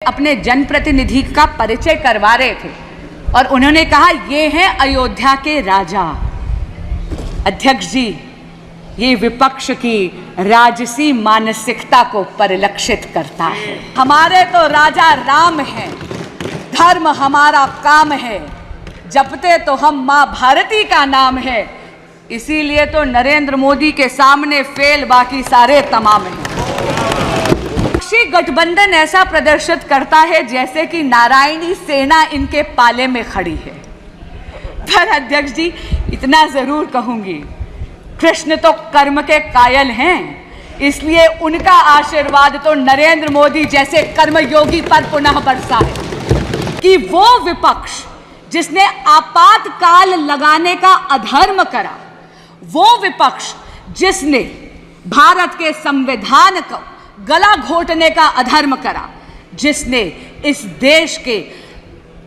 अपने जनप्रतिनिधि का परिचय करवा रहे थे और उन्होंने कहा ये हैं अयोध्या के राजा। अध्यक्ष जी, ये विपक्ष की राजसी मानसिकता को परिलक्षित करता है। हमारे तो राजा राम हैं, धर्म हमारा काम है, जपते तो हम माँ भारती का नाम है, इसीलिए तो नरेंद्र मोदी के सामने फेल, बाकी सारे तमाम हैं। गठबंधन ऐसा प्रदर्शित करता है जैसे कि नारायणी सेना इनके पाले में खड़ी है। पर अध्यक्ष जी, इतना जरूर कहूंगी, कृष्ण तो कर्म के कायल हैं, इसलिए उनका आशीर्वाद तो नरेंद्र मोदी जैसे कर्मयोगी पर पुनः बरसा है कि वो विपक्ष जिसने आपातकाल लगाने का अधर्म करा, वो विपक्ष जिसने भारत के संविधान को गला घोटने का अधर्म करा, जिसने इस देश के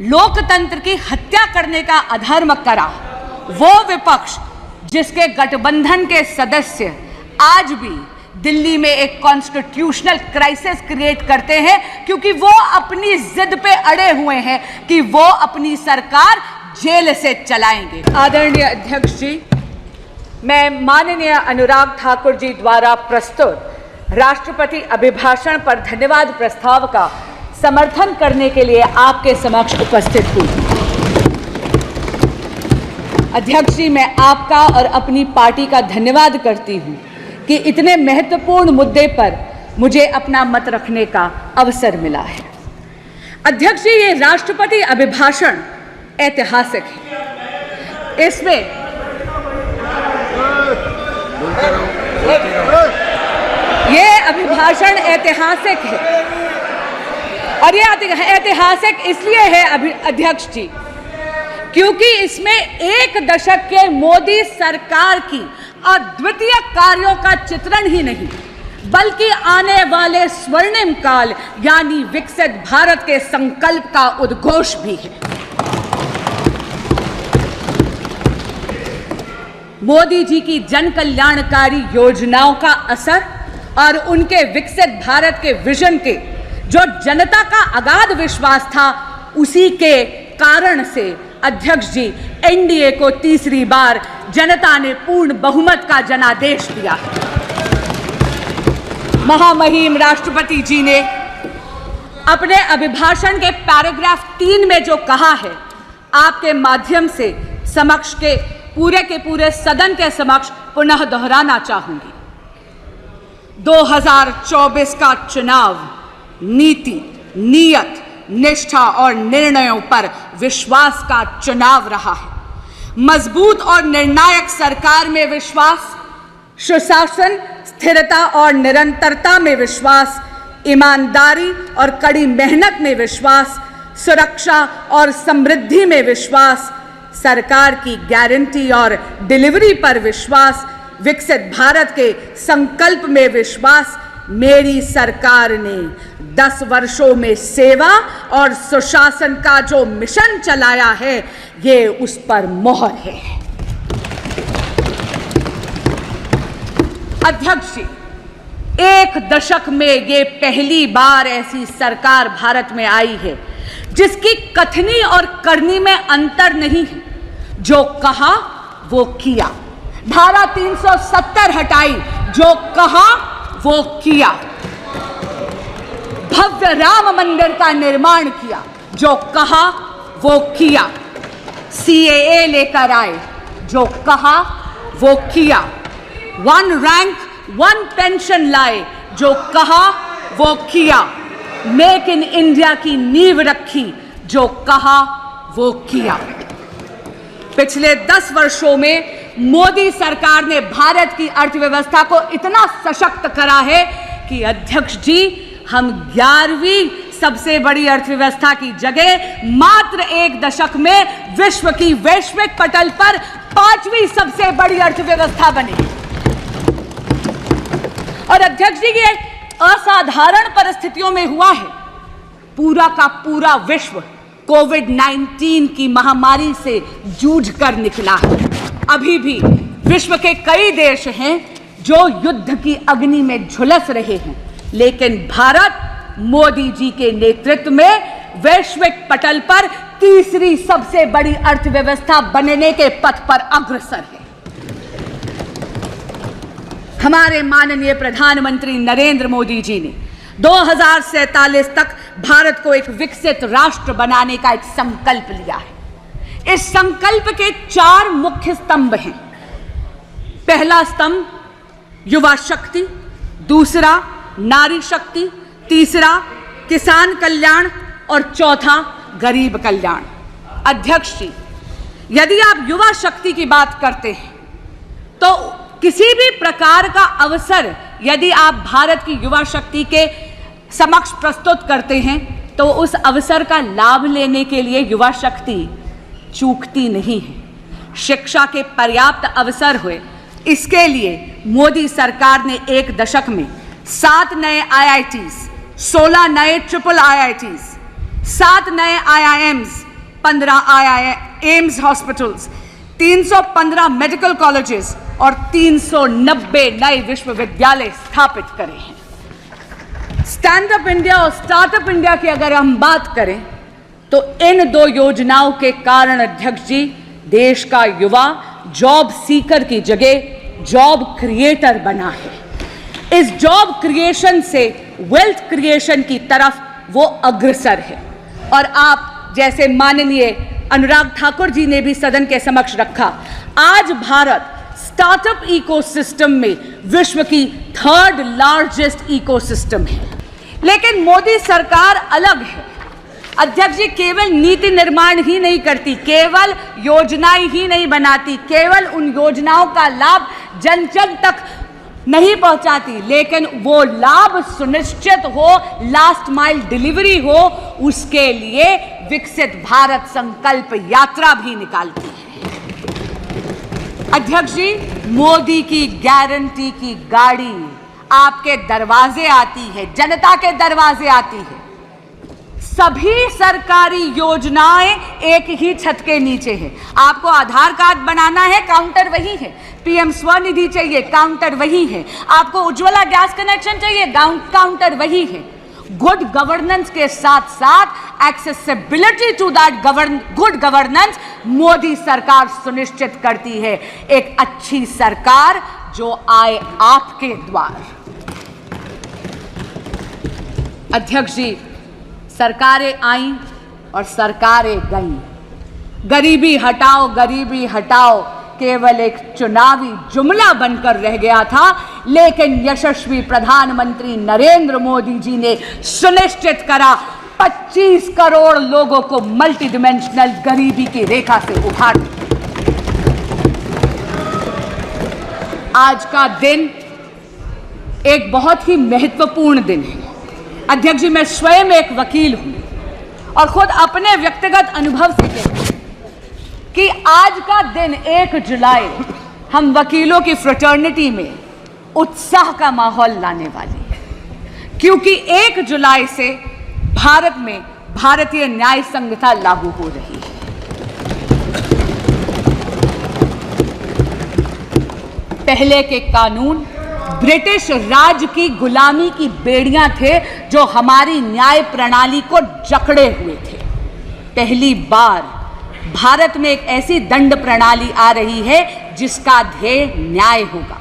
लोकतंत्र की हत्या करने का अधर्म करा, वो विपक्ष जिसके गठबंधन के सदस्य आज भी दिल्ली में एक कॉन्स्टिट्यूशनल क्राइसिस क्रिएट करते हैं क्योंकि वो अपनी जिद पे अड़े हुए हैं कि वो अपनी सरकार जेल से चलाएंगे। आदरणीय अध्यक्ष जी, मैं माननीय अनुराग ठाकुर जी द्वारा प्रस्तुत राष्ट्रपति अभिभाषण पर धन्यवाद प्रस्ताव का समर्थन करने के लिए आपके समक्ष उपस्थित हुई। अध्यक्ष जी, मैं आपका और अपनी पार्टी का धन्यवाद करती हूं कि इतने महत्वपूर्ण मुद्दे पर मुझे अपना मत रखने का अवसर मिला है। अध्यक्ष जी, ये राष्ट्रपति अभिभाषण ऐतिहासिक है। इसमें ये अभिभाषण ऐतिहासिक है और ये ऐतिहासिक इसलिए है अध्यक्ष जी क्योंकि इसमें एक दशक के मोदी सरकार की अद्वितीय कार्यों का चित्रण ही नहीं बल्कि आने वाले स्वर्णिम काल यानी विकसित भारत के संकल्प का उद्घोष भी है। मोदी जी की जन कल्याणकारी योजनाओं का असर और उनके विकसित भारत के विजन के जो जनता का अगाध विश्वास था, उसी के कारण से अध्यक्ष जी एनडीए को तीसरी बार जनता ने पूर्ण बहुमत का जनादेश दिया। महामहिम राष्ट्रपति जी ने अपने अभिभाषण के पैराग्राफ 3 में जो कहा है, आपके माध्यम से समक्ष के पूरे सदन के समक्ष पुनः दोहराना चाहूंगी। 2024 का चुनाव नीति, नियत, निष्ठा और निर्णयों पर विश्वास का चुनाव रहा है। मजबूत और निर्णायक सरकार में विश्वास, सुशासन, स्थिरता और निरंतरता में विश्वास, ईमानदारी और कड़ी मेहनत में विश्वास, सुरक्षा और समृद्धि में विश्वास, सरकार की गारंटी और डिलीवरी पर विश्वास, विकसित भारत के संकल्प में विश्वास। मेरी सरकार ने 10 वर्षों में सेवा और सुशासन का जो मिशन चलाया है, ये उस पर मोहर है। अध्यक्ष जी, 1 दशक में ये पहली बार ऐसी सरकार भारत में आई है जिसकी कथनी और करनी में अंतर नहीं है। जो कहा वो किया। धारा 370 हटाई, जो कहा वो किया। भव्य राम मंदिर का निर्माण किया, जो कहा वो किया। सीएए लेकर आए, जो कहा वो किया। 1 रैंक 1 पेंशन लाए, जो कहा वो किया। मेक इन इंडिया की नींव रखी, जो कहा वो किया। पिछले 10 वर्षों में मोदी सरकार ने भारत की अर्थव्यवस्था को इतना सशक्त करा है कि अध्यक्ष जी, हम 11वीं सबसे बड़ी अर्थव्यवस्था की जगह मात्र 1 दशक में विश्व की वैश्विक पटल पर 5वीं सबसे बड़ी अर्थव्यवस्था बनी। और अध्यक्ष जी, ये असाधारण परिस्थितियों में हुआ है। पूरा का पूरा विश्व कोविड-19 की महामारी से जूझकर निकला है। अभी भी विश्व के कई देश हैं जो युद्ध की अग्नि में झुलस रहे हैं, लेकिन भारत मोदी जी के नेतृत्व में वैश्विक पटल पर तीसरी सबसे बड़ी अर्थव्यवस्था बनने के पथ पर अग्रसर है। हमारे माननीय प्रधानमंत्री नरेंद्र मोदी जी ने 2047 तक भारत को एक विकसित राष्ट्र बनाने का एक संकल्प लिया है। इस संकल्प के 4 मुख्य स्तंभ हैं। पहला स्तंभ युवा शक्ति, दूसरा नारी शक्ति, तीसरा किसान कल्याण और चौथा गरीब कल्याण। अध्यक्ष जी, यदि आप युवा शक्ति की बात करते हैं तो किसी भी प्रकार का अवसर यदि आप भारत की युवा शक्ति के समक्ष प्रस्तुत करते हैं तो उस अवसर का लाभ लेने के लिए युवा शक्ति चूकती नहीं है। शिक्षा के पर्याप्त अवसर हुए, इसके लिए मोदी सरकार ने एक दशक में 7 नए IITs, 16 नए ट्रिपल IITs, 7 नए IIMs, 15 AIIMS hospitals, 315 medical colleges और 390 नए विश्वविद्यालय स्थापित करे हैं। स्टैंड अप इंडिया और स्टार्टअप इंडिया की अगर हम बात करें तो इन 2 योजनाओं के कारण अध्यक्ष जी, देश का युवा जॉब सीकर की जगह जॉब क्रिएटर बना है। इस जॉब क्रिएशन से वेल्थ क्रिएशन की तरफ वो अग्रसर है। और आप जैसे माननीय अनुराग ठाकुर जी ने भी सदन के समक्ष रखा, आज भारत स्टार्टअप इकोसिस्टम में विश्व की 3rd लार्जेस्ट इकोसिस्टम है। लेकिन मोदी सरकार अलग है। अध्यक्ष जी, केवल नीति निर्माण ही नहीं करती, केवल योजनाएं ही नहीं बनाती, केवल उन योजनाओं का लाभ जन जन तक नहीं पहुंचाती, लेकिन वो लाभ सुनिश्चित हो, लास्ट माइल डिलीवरी हो, उसके लिए विकसित भारत संकल्प यात्रा भी निकालती है। अध्यक्ष जी, मोदी की गारंटी की गाड़ी आपके दरवाजे आती है, जनता के दरवाजे आती है। सभी सरकारी योजनाएं एक ही छत के नीचे है। आपको आधार कार्ड बनाना है, काउंटर वही है। पीएम स्वनिधि चाहिए, काउंटर वही है। आपको उज्ज्वला गैस कनेक्शन चाहिए, काउंटर वही है। गुड गवर्नेंस के साथ साथ accessibility to that good governance Modi सरकार सुनिश्चित करती है। एक अच्छी सरकार जो आए आपके द्वार। अध्यक्ष जी, सरकारें आईं और सरकारें गईं। गरीबी हटाओ केवल एक चुनावी जुमला बनकर रह गया था, लेकिन यशस्वी प्रधानमंत्री नरेंद्र मोदी जी ने सुनिश्चित करा 25 करोड़ लोगों को मल्टी डिमेंशनल गरीबी की रेखा से उभार। आज का दिन एक बहुत ही महत्वपूर्ण दिन है। अध्यक्ष जी, मैं स्वयं एक वकील हूं और खुद अपने व्यक्तिगत अनुभव से कहती हूं कि आज का दिन 1 जुलाई हम वकीलों की फ्रेटर्निटी में उत्साह का माहौल लाने वाली है, क्योंकि 1 जुलाई से भारत में भारतीय न्याय संहिता लागू हो रही है। पहले के कानून ब्रिटिश राज की गुलामी की बेड़ियां थे जो हमारी न्याय प्रणाली को जकड़े हुए थे। पहली बार भारत में एक ऐसी दंड प्रणाली आ रही है जिसका ध्येय न्याय होगा।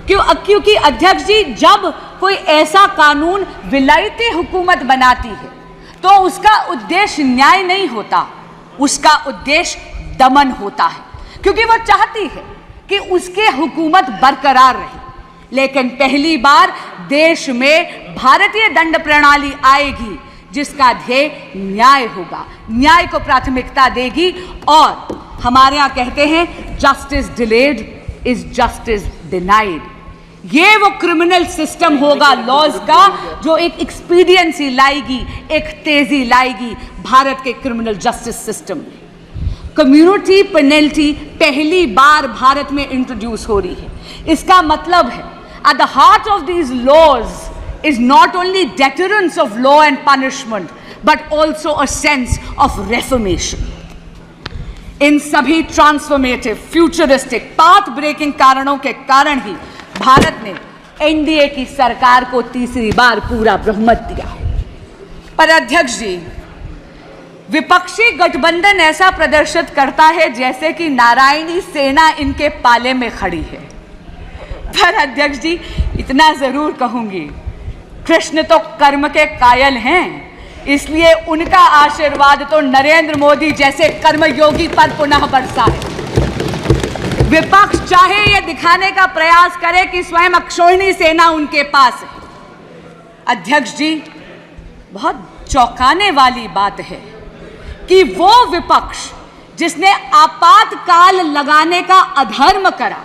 क्योंकि अध्यक्ष जी, जब कोई ऐसा कानून विलायती हुकूमत बनाती है तो उसका उद्देश्य न्याय नहीं होता, उसका उद्देश्य दमन होता है, क्योंकि वो चाहती है कि उसके हुकूमत बरकरार रहे। लेकिन पहली बार देश में भारतीय दंड प्रणाली आएगी जिसका ध्येय न्याय होगा, न्याय को प्राथमिकता देगी। और हमारे यहाँ कहते हैं justice delayed is justice denied. ये वो क्रिमिनल सिस्टम होगा लॉज का जो एक एक्सपीडियंसी लाएगी, एक तेजी लाएगी भारत के क्रिमिनल जस्टिस सिस्टम में। कम्युनिटी पेनल्टी पहली बार भारत में इंट्रोड्यूस हो रही है। इसका मतलब है at the heart of these laws is not only deterrence of law and punishment but also a sense of reformation. इन सभी ट्रांसफॉर्मेटिव, फ्यूचरिस्टिक, पाथ ब्रेकिंग कारणों के कारण ही भारत ने एनडीए की सरकार को तीसरी बार पूरा बहुमत दिया है। पर अध्यक्ष जी, विपक्षी गठबंधन ऐसा प्रदर्शित करता है जैसे कि नारायणी सेना इनके पाले में खड़ी है। पर अध्यक्ष जी, इतना जरूर कहूंगी, कृष्ण तो कर्म के कायल हैं, इसलिए उनका आशीर्वाद तो नरेंद्र मोदी जैसे कर्मयोगी पर पुनः बरसा है। विपक्ष चाहे यह दिखाने का प्रयास करे कि स्वयं अक्षोहिणी सेना उनके पास है। अध्यक्ष जी, बहुत चौंकाने वाली बात है कि वो विपक्ष जिसने आपातकाल लगाने का अधर्म करा,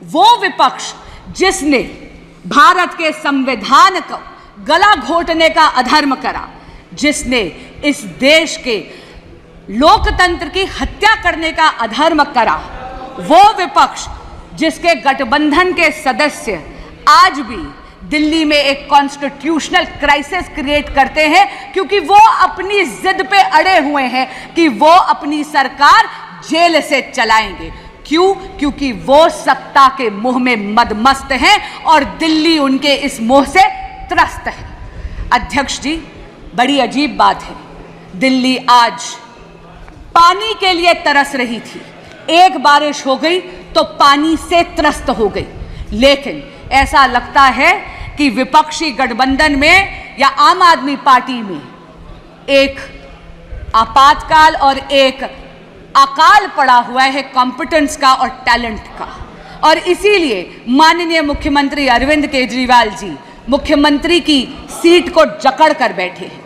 वो विपक्ष जिसने भारत के संविधान को गला घोटने का अधर्म करा, जिसने इस देश के लोकतंत्र की हत्या करने का अधर्म करा, वो विपक्ष जिसके गठबंधन के सदस्य आज भी दिल्ली में एक कॉन्स्टिट्यूशनल क्राइसिस क्रिएट करते हैं, क्योंकि वो अपनी जिद पे अड़े हुए हैं कि वो अपनी सरकार जेल से चलाएंगे। क्यों? क्योंकि वो सत्ता के मोह में मदमस्त हैं और दिल्ली उनके इस मोह से त्रस्त है। अध्यक्ष जी, बड़ी अजीब बात है, दिल्ली आज पानी के लिए तरस रही थी, एक बारिश हो गई तो पानी से त्रस्त हो गई। लेकिन ऐसा लगता है कि विपक्षी गठबंधन में या आम आदमी पार्टी में एक आपातकाल और एक अकाल पड़ा हुआ है कॉम्पिटेंस का और टैलेंट का, और इसीलिए माननीय मुख्यमंत्री अरविंद केजरीवाल जी मुख्यमंत्री की सीट को जकड़ कर बैठे हैं।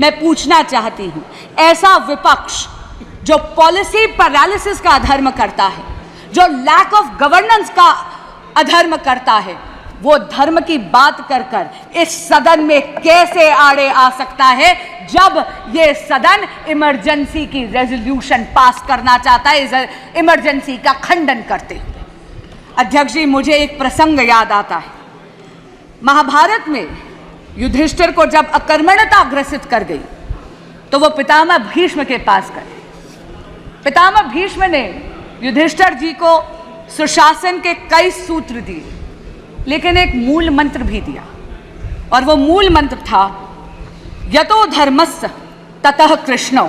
मैं पूछना चाहती हूं, ऐसा विपक्ष जो पॉलिसी पैरालिसिस का अधर्म करता है, जो लैक ऑफ गवर्नेंस का अधर्म करता है, वो धर्म की बात कर कर इस सदन में कैसे आड़े आ सकता है जब ये सदन इमरजेंसी की रेजोल्यूशन पास करना चाहता है, इस इमरजेंसी का खंडन करते हुए। अध्यक्ष जी, मुझे एक प्रसंग याद आता है। महाभारत में युधिष्ठिर को जब अकर्मण्यता ग्रसित कर गई तो वो पितामह भीष्म के पास गए। पितामह भीष्म ने युधिष्ठिर जी को सुशासन के कई सूत्र दिए, लेकिन एक मूल मंत्र भी दिया, और वो मूल मंत्र था यतो धर्मस्य ततः कृष्णो,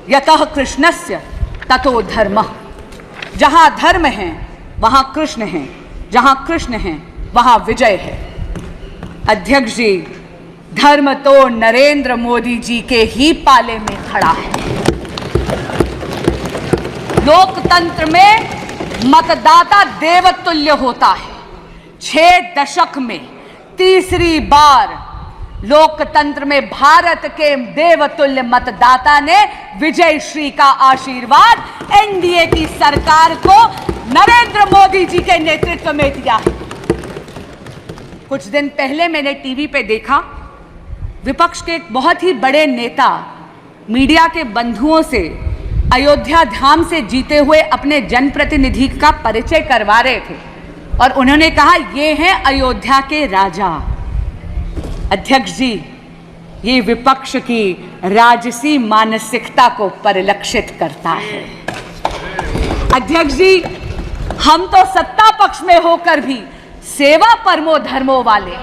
यतः कृष्णस्य ततो धर्मः। जहां धर्म है वहां कृष्ण है, जहां कृष्ण है वहां विजय है। अध्यक्ष जी, धर्म तो नरेंद्र मोदी जी के ही पाले में खड़ा है। लोकतंत्र में मतदाता देवतुल्य होता है। 6 दशक में तीसरी बार लोकतंत्र में भारत के देवतुल्य मतदाता ने विजय श्री का आशीर्वाद एनडीए की सरकार को नरेंद्र मोदी जी के नेतृत्व में दिया है। कुछ दिन पहले मैंने टीवी पे देखा, विपक्ष के एक बहुत ही बड़े नेता मीडिया के बंधुओं से अयोध्या धाम से जीते हुए अपने जनप्रतिनिधि का परिचय करवा रहे थे, और उन्होंने कहा ये हैं अयोध्या के राजा। अध्यक्ष जी, ये विपक्ष की राजसी मानसिकता को परिलक्षित करता है। अध्यक्ष जी, हम तो सत्ता पक्ष में होकर भी सेवा परमो धर्मो वाले,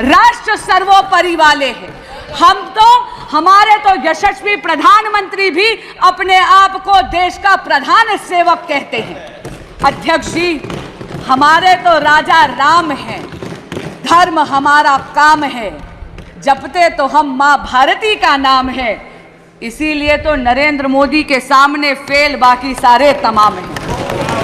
राष्ट्र सर्वोपरि वाले हैं। हमारे तो यशस्वी प्रधानमंत्री भी अपने आप को देश का प्रधान सेवक कहते हैं। अध्यक्ष जी, हमारे तो राजा राम हैं, धर्म हमारा काम है, जपते तो हम मां भारती का नाम है, इसीलिए तो नरेंद्र मोदी के सामने फेल बाकी सारे तमाम हैं।